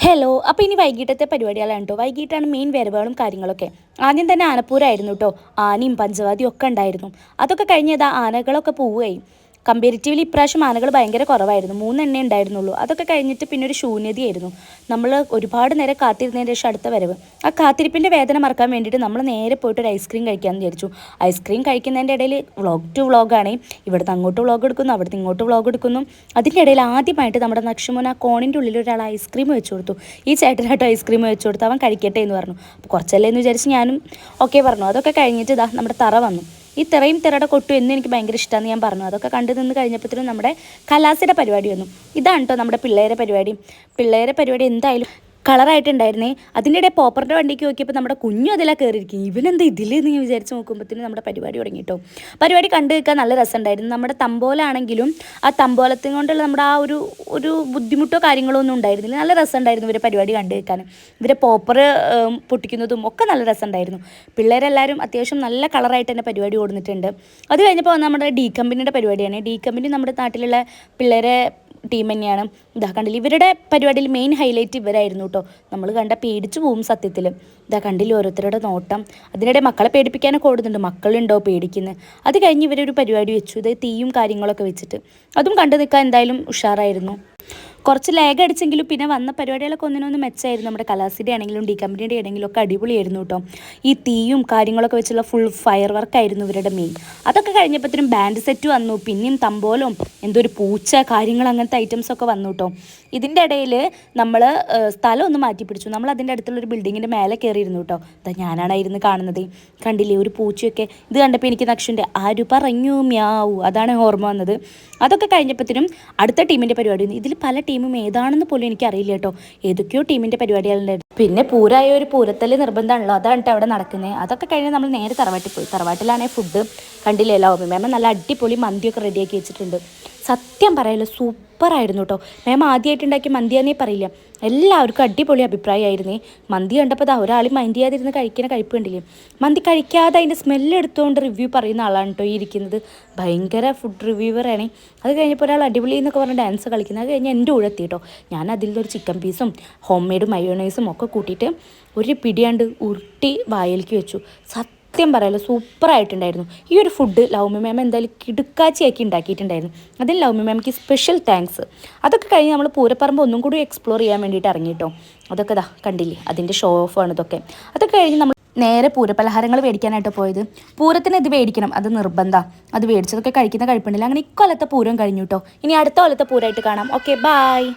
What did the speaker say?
Hello, അപ്പോൾ ഇനി വൈകിട്ടത്തെ പരിപാടികളാണ് കേട്ടോ. വൈകിട്ടാണ് മെയിൻ വരവുകളും കാര്യങ്ങളൊക്കെ. ആദ്യം തന്നെ ആനപ്പൂരമായിരുന്നു കേട്ടോ. ആനയും പഞ്ചവാദിയും ഒക്കെ ഉണ്ടായിരുന്നു. അതൊക്കെ കഴിഞ്ഞതാ ആനകളൊക്കെ പോവുകയും കമ്പാരിറ്റീവ്ലി ഇപ്രാവശ്യം ആനകൾ ഭയങ്കര കുറവായിരുന്നു. 3 എണ്ണേ ഉണ്ടായിരുന്നുള്ളൂ. അതൊക്കെ കഴിഞ്ഞിട്ട് പിന്നെ ഒരു ശൂന്യതയായിരുന്നു. നമ്മൾ ഒരുപാട് നേരം കാത്തിരുന്നതിന് ശേഷം അടുത്ത വരവ്. ആ കാത്തിരിപ്പിൻ്റെ വേദന മറക്കാൻ വേണ്ടിയിട്ട് നമ്മൾ നേരെ പോയിട്ട് ഒരു ഐസ്ക്രീം കഴിക്കാമെന്ന് വിചാരിച്ചു. ഐസ്ക്രീം കഴിക്കുന്നതിൻ്റെ ഇടയിൽ വ്ളോഗ് ടു വ്ളോഗാണ്. ഇവിടുന്ന് അങ്ങോട്ട് വ്ളോഗ് എടുക്കുന്നു, അവിടുന്ന് ഇങ്ങോട്ട് വ്ളോഗ് എടുക്കുന്നു. അതിൻ്റെ ഇടയിൽ ആദ്യമായിട്ട് നമ്മുടെ നക്ഷമോൻ ആ കോണിൻ്റെ ഉള്ളിൽ ഒരാൾ ഐസ്ക്രീം വെച്ച് കൊടുത്തു. ഈ ചേട്ടനായിട്ട് ഐസ്ക്രീം വെച്ച് കൊടുത്ത് അവൻ കഴിക്കട്ടെ എന്ന് പറഞ്ഞു. അപ്പോൾ കുറച്ചല്ലേ എന്ന് വിചാരിച്ച് ഞാനും ഓക്കെ പറഞ്ഞു. അതൊക്കെ കഴിഞ്ഞിട്ട് ഇതാ നമ്മുടെ തറ വന്നു. ഈ തിറയും തിറയുടെ കൊട്ടും എന്ന് എനിക്ക് ഭയങ്കര ഇഷ്ടമാണെന്ന് ഞാൻ പറഞ്ഞു. അതൊക്കെ കണ്ടു നിന്ന് കഴിഞ്ഞപ്പോഴത്തേനും നമ്മുടെ കലാസിയുടെ പരിപാടി വന്നു. ഇതാണ് കേട്ടോ നമ്മുടെ പിള്ളേരെ പരിപാടി എന്തായാലും കളറായിട്ടുണ്ടായിരുന്നേ. അതിൻ്റെ ഇടയിൽ പോപ്പറിൻ്റെ വണ്ടിക്ക് നോക്കിയപ്പോൾ നമ്മുടെ കുഞ്ഞും അതിലാണ് കയറിയിരിക്കും. ഇവനെന്താ ഇതിലെന്ന് ഞാൻ വിചാരിച്ച് നോക്കുമ്പോഴത്തേനും നമ്മുടെ പരിപാടി തുടങ്ങി കേട്ടോ. പരിപാടി കണ്ടു നിൽക്കാൻ നല്ല രസമുണ്ടായിരുന്നു. നമ്മുടെ തമ്പോലാണെങ്കിലും ആ തമ്പോലത്തിൽ കൊണ്ടുള്ള നമ്മുടെ ആ ഒരു ബുദ്ധിമുട്ടോ കാര്യങ്ങളോ ഒന്നും ഉണ്ടായിരുന്നില്ല. നല്ല രസമുണ്ടായിരുന്നു ഇവരെ പരിപാടി കണ്ടു നിൽക്കാൻ. ഇവരെ പോപ്പർ പൊട്ടിക്കുന്നതും ഒക്കെ നല്ല രസമുണ്ടായിരുന്നു. പിള്ളേരെല്ലാവരും അത്യാവശ്യം നല്ല കളറായിട്ട് തന്നെ പരിപാടി ഓടുന്നിട്ടുണ്ട്. അത് കഴിഞ്ഞപ്പോൾ നമ്മുടെ ഡി കമ്പനിയുടെ പരിപാടിയാണ്. ഡി കമ്പനി നമ്മുടെ നാട്ടിലുള്ള പിള്ളേരെ ടീം തന്നെയാണ്. ഇതാ കണ്ടില്ല, ഇവരുടെ പരിപാടിയിൽ മെയിൻ ഹൈലൈറ്റ് ഇവരായിരുന്നു കേട്ടോ. നമ്മൾ കണ്ട പേടിച്ചു പോവും സത്യത്തിൽ. ഇതാ കണ്ടില്ല ഓരോരുത്തരുടെ നോട്ടം. അതിനിടെ മക്കളെ പേടിപ്പിക്കാനൊക്കെ ഓടുന്നുണ്ട്. മക്കളുണ്ടോ പേടിക്കുന്നത്. അത് കഴിഞ്ഞ് ഇവരൊരു പരിപാടി വെച്ചു. ഇത് തീയും കാര്യങ്ങളൊക്കെ വെച്ചിട്ട് അതും കണ്ടു നിൽക്കാൻ എന്തായാലും ഉഷാറായിരുന്നു. കുറച്ച് ലാഗ് അടിച്ചെങ്കിലും പിന്നെ വന്ന പരിപാടികളൊക്കെ ഒന്നിനൊന്ന് മെച്ചമായിരുന്നു. നമ്മുടെ കലാസിൻ്റെ ആണെങ്കിലും ഡി കമ്പനിയുടെ ആണെങ്കിലും ഒക്കെ അടിപൊളിയായിരുന്നു കേട്ടോ. ഈ തീയും കാര്യങ്ങളൊക്കെ വെച്ചുള്ള ഫുൾ ഫയർ വർക്കായിരുന്നു ഇവരുടെ മെയിൻ. അതൊക്കെ കഴിഞ്ഞപ്പോഴത്തേനും ബാൻഡ് സെറ്റ് വന്നു. പിന്നെയും തമ്പോലും എന്തോ ഒരു പൂച്ച കാര്യങ്ങൾ അങ്ങനത്തെ ഐറ്റംസൊക്കെ വന്നു കേട്ടോ. ഇതിൻ്റെ ഇടയിൽ നമ്മൾ സ്ഥലം ഒന്ന് മാറ്റി പിടിച്ചു. നമ്മൾ അതിൻ്റെ അടുത്തുള്ളൊരു ബിൽഡിങ്ങിൻ്റെ മേലെ കയറിയിരുന്നു കേട്ടോ. അതാ ഞാനാണായിരുന്നു കാണുന്നത്. കണ്ടില്ലേ ഒരു പൂച്ചയൊക്കെ. ഇത് കണ്ടപ്പോൾ എനിക്ക് നക്ഷുൻ്റെ ആര് പറഞ്ഞു മ്യാവു അതാണ് ഓർമ്മ വന്നത്. അതൊക്കെ കഴിഞ്ഞപ്പോഴത്തേനും അടുത്ത ടീമിൻ്റെ പരിപാടി വന്നു. ഇതിൽ പല ടീമും ഏതാണെന്ന് പോലും എനിക്കറിയില്ല കേട്ടോ. ഏതൊക്കെയോ ടീമിൻ്റെ പരിപാടികളുണ്ടായിരുന്നു. പിന്നെ പൂരായ ഒരു പൂരത്തല് നിർബന്ധമാണല്ലോ. അതാണ് കേട്ടോ അവിടെ നടക്കുന്നത്. അതൊക്കെ കഴിഞ്ഞ് നമ്മൾ നേരെ തറവാട്ടിൽ പോയി. തറവാട്ടിലാണെങ്കിൽ ഫുഡ് കണ്ടില്ലല്ലോ. മേമ നല്ല അടിപൊളി മന്തിയൊക്കെ റെഡിയാക്കി വെച്ചിട്ടുണ്ട്. സത്യം പറയല്ലോ സൂപ്പറായിരുന്നു കേട്ടോ. മേമ ആദ്യമായിട്ടുണ്ടാക്കിയ മന്തിയാന്നേ പറയില്ല. എല്ലാവർക്കും അടിപൊളി അഭിപ്രായമായിരുന്നേ. മന്തി കണ്ടപ്പോൾ ഒരാൾ മൈൻഡ് ചെയ്യാതിരുന്ന് കഴിക്കുന്ന കഴിപ്പ് കണ്ടില്ലേ. മന്തി കഴിക്കാതെ അതിൻ്റെ സ്മെല്ല് എടുത്തുകൊണ്ട് റിവ്യൂ പറയുന്ന ആളാണ് കേട്ടോ ഈ ഇരിക്കുന്നത്. ഭയങ്കര ഫുഡ് റിവ്യൂവറാണ്. അത് കഴിഞ്ഞപ്പോൾ ഒരാൾ അടിപൊളി എന്നൊക്കെ പറഞ്ഞ് ഡാൻസ് കളിക്കുന്നത്. അത് കഴിഞ്ഞ് എൻ്റെ കൂടെ എത്തി കേട്ടോ. ഞാൻ അതിലൊരു ചിക്കൻ പീസും ഹോം മെയ്ഡ് മയോണൈസും ഒക്കെ കൂട്ടിയിട്ട് ഒരു പിടിയാണ്ട് ഉരുട്ടി വായിലേക്ക് വെച്ചു. സത്യം പറയല്ലോ സൂപ്പറായിട്ടുണ്ടായിരുന്നു. ഈ ഒരു ഫുഡ് ലൗമി മാം എന്തായാലും കിടുക്കാച്ചിയാക്കി ഉണ്ടാക്കിയിട്ടുണ്ടായിരുന്നു. അതിന് ലൗമി മാമിക്ക് സ്പെഷ്യൽ താങ്ക്സ്. അതൊക്കെ കഴിഞ്ഞ് നമ്മൾ പൂരപ്പറമ്പ് ഒന്നും കൂടി എക്സ്പ്ലോർ ചെയ്യാൻ വേണ്ടിയിട്ട് ഇറങ്ങി കേട്ടോ. അതൊക്കെ കണ്ടില്ലേ അതിൻ്റെ ഷോ ഓഫാണ് ഇതൊക്കെ. അതൊക്കെ കഴിഞ്ഞ് നമ്മൾ നേരെ പൂരപലഹാരങ്ങൾ മേടിക്കാനായിട്ട് പോയത്. പൂരത്തിന് ഇത് മേടിക്കണം, അത് നിർബന്ധമാണ്. അത് മേടിച്ചതൊക്കെ കഴിക്കുന്ന കഴിപ്പുണ്ടില്ല. അങ്ങനെ ഇക്കൊല്ലത്തെ പൂരം കഴിഞ്ഞു കേട്ടോ. ഇനി അടുത്ത കൊല്ലത്തെ പൂരമായിട്ട് കാണാം. Okay, bye.